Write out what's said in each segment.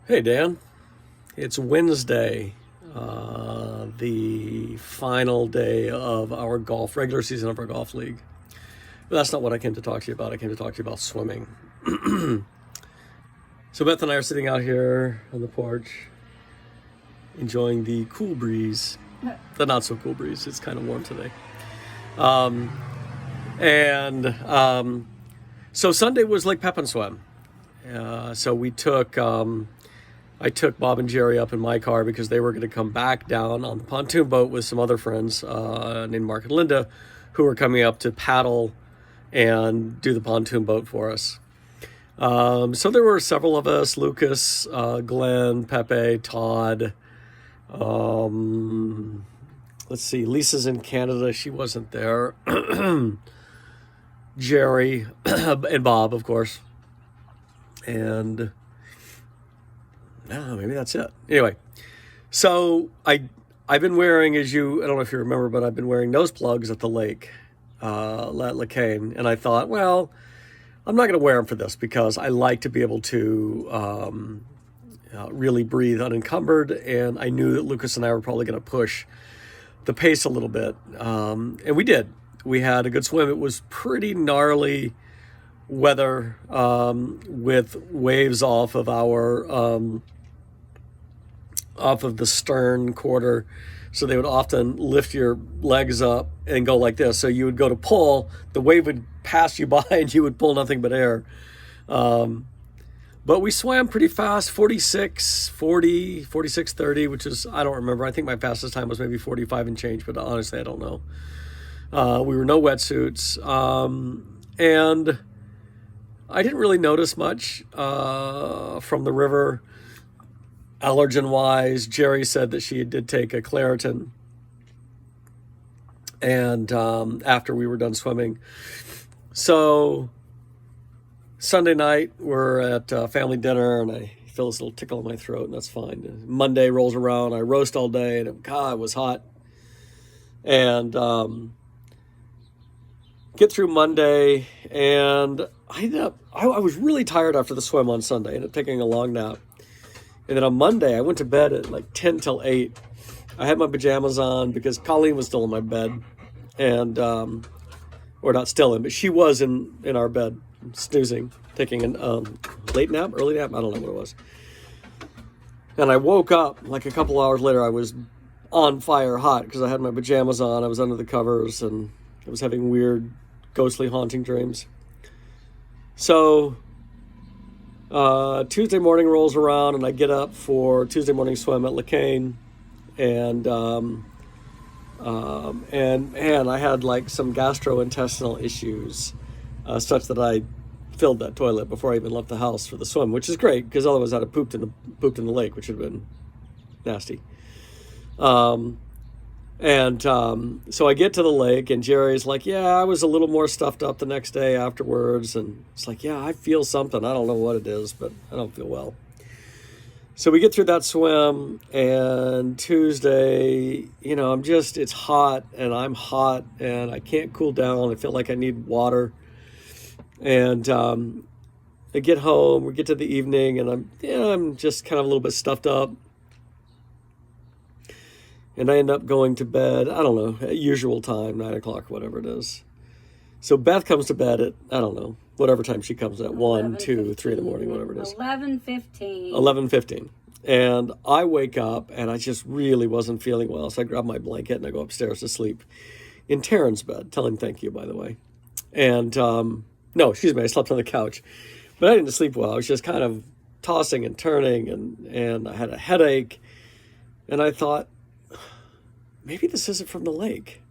Hey Dan, it's Wednesday, the final day of our regular season of our golf league. But that's not what I came to talk to you about. I came to talk to you about swimming. So Beth and I are sitting out here on the porch, enjoying the cool breeze, the not so cool breeze. It's kind of warm today. Um, and so Sunday was Lake Pepin swim. So I took Bob and Jerry up in my car because they were going to come back down on the pontoon boat with some other friends named Mark and Linda, who were coming up to paddle and do the pontoon boat for us. So there were several of us: Lucas, Glenn, Pepe, Todd. Let's see, Lisa's in Canada; she wasn't there. Jerry and Bob, of course, and. No, maybe that's it. Anyway, so I've been wearing, I don't know if you remember, but I've been wearing nose plugs at the lake, at Lacane, and I thought, well, I'm not going to wear them for this because I like to be able to really breathe unencumbered, and I knew that Lucas and I were probably going to push the pace a little bit, and we did. We had a good swim. It was pretty gnarly weather with waves off of the stern quarter, so they would often lift your legs up and go like this. So you would go to pull, the wave would pass you by, and you would pull nothing but air. But we swam pretty fast, 46, 40, 46, 30, which is, I don't remember. I think my fastest time was maybe 45 and change, but honestly, I don't know. We were no wetsuits. And I didn't really notice much from the river. Allergen-wise, Jerry said that she did take a Claritin, and after we were done swimming. So Sunday night, we're at family dinner, and I feel this little tickle in my throat, and that's fine. Monday rolls around, I roast all day, and God, it was hot. And get through Monday, and I was really tired after the swim on Sunday. I ended up taking a long nap. And then on Monday, I went to bed at like 10 till 8. I had my pajamas on because Colleen was still in my bed. And, or not still in, but she was in our bed, snoozing, taking a late nap, early nap, I don't know what it was. And I woke up like a couple hours later. I was on fire hot because I had my pajamas on. I was under the covers, and I was having weird, ghostly, haunting dreams. So Tuesday morning rolls around, and I get up for Tuesday morning swim at Lacane, and man, I had like some gastrointestinal issues, such that I filled that toilet before I even left the house for the swim, which is great because otherwise I'd have pooped in the lake, which would have been nasty. So I get to the lake, and Jerry's like, yeah, I was a little more stuffed up the next day afterwards. And it's like, yeah, I feel something. I don't know what it is, but I don't feel well. So we get through that swim, and Tuesday, it's hot, and I'm hot, and I can't cool down. I feel like I need water. And I get home, we get to the evening, and I'm just kind of a little bit stuffed up. And I end up going to bed, I don't know, at usual time, 9 o'clock, whatever it is. So Beth comes to bed at, I don't know, whatever time she comes at, 1, 2, 3 in the morning, whatever it is. 11:15. 11:15. And I wake up, and I just really wasn't feeling well. So I grab my blanket, and I go upstairs to sleep in Taryn's bed. Tell him thank you, by the way. And, no, excuse me, I slept on the couch. But I didn't sleep well. I was just kind of tossing and turning, and I had a headache. And I thought, maybe this isn't from the lake.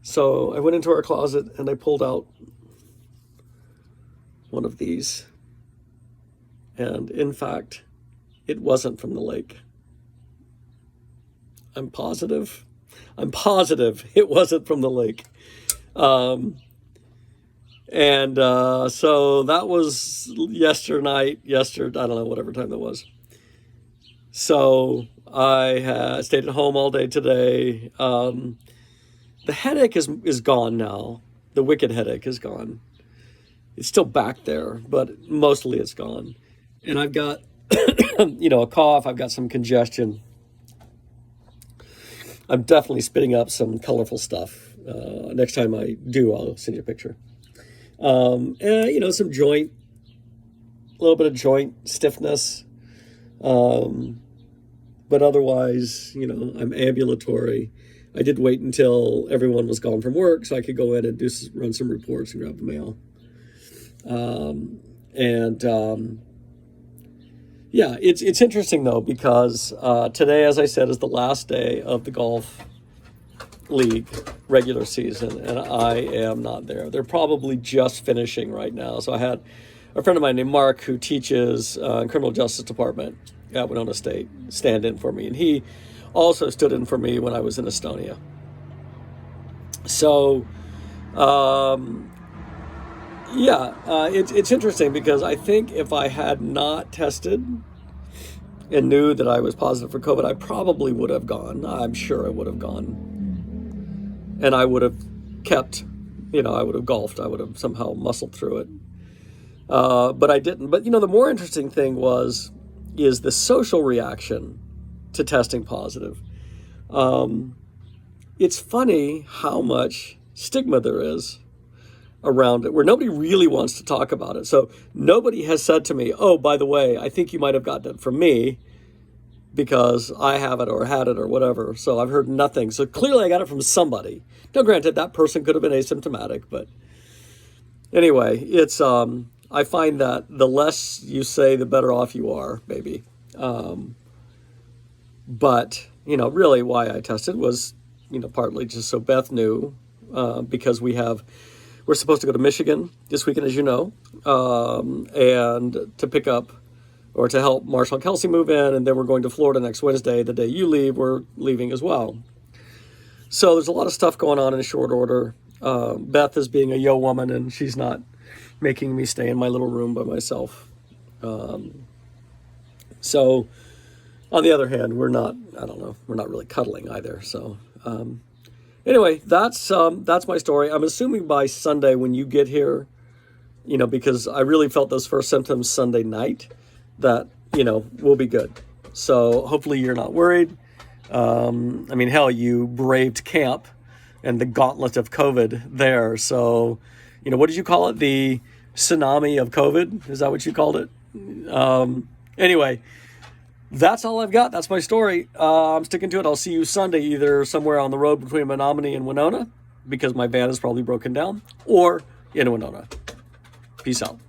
So I went into our closet, and I pulled out one of these. And in fact, it wasn't from the lake. I'm positive it wasn't from the lake. So that was yesterday, I don't know, whatever time that was. So I stayed at home all day today. The headache is gone now. The wicked headache is gone. It's still back there, but mostly it's gone. And I've got a cough. I've got some congestion. I'm definitely spitting up some colorful stuff. Next time I do, I'll send you a picture. And, some a little bit of joint stiffness. But otherwise, I'm ambulatory. I did wait until everyone was gone from work so I could go in and run some reports and grab the mail. Yeah, it's interesting though, because today, as I said, is the last day of the golf league regular season, and I am not there. They're probably just finishing right now. So I had a friend of mine named Mark who teaches in criminal justice department at Winona State stand in for me, and he also stood in for me when I was in Estonia. So, it's interesting because I think if I had not tested and knew that I was positive for COVID, I probably would have gone. I'm sure I would have gone. And I would have kept, I would have golfed. I would have somehow muscled through it. But I didn't. But, the more interesting thing is the social reaction to testing positive. It's funny how much stigma there is around it, where nobody really wants to talk about it. So nobody has said to me, oh, by the way, I think you might have gotten it from me because I have it or had it or whatever. So I've heard nothing. So clearly I got it from somebody. Now, granted, that person could have been asymptomatic, but anyway, it's I find that the less you say, the better off you are, maybe. But, really why I tested was, partly just so Beth knew, because we're supposed to go to Michigan this weekend, as you know, and to pick up or to help Marshall and Kelsey move in. And then we're going to Florida next Wednesday. The day you leave, we're leaving as well. So there's a lot of stuff going on in short order. Beth is being a yo woman, and she's not making me stay in my little room by myself. So on the other hand, we're not really cuddling either. So, anyway, that's my story. I'm assuming by Sunday when you get here, because I really felt those first symptoms Sunday night, that, we'll be good. So hopefully you're not worried. Hell, you braved camp and the gauntlet of COVID there. So, what did you call it? The tsunami of COVID? Is that what you called it? Anyway, that's all I've got. That's my story. I'm sticking to it. I'll see you Sunday, either somewhere on the road between Menominee and Winona, because my van is probably broken down, or in Winona. Peace out.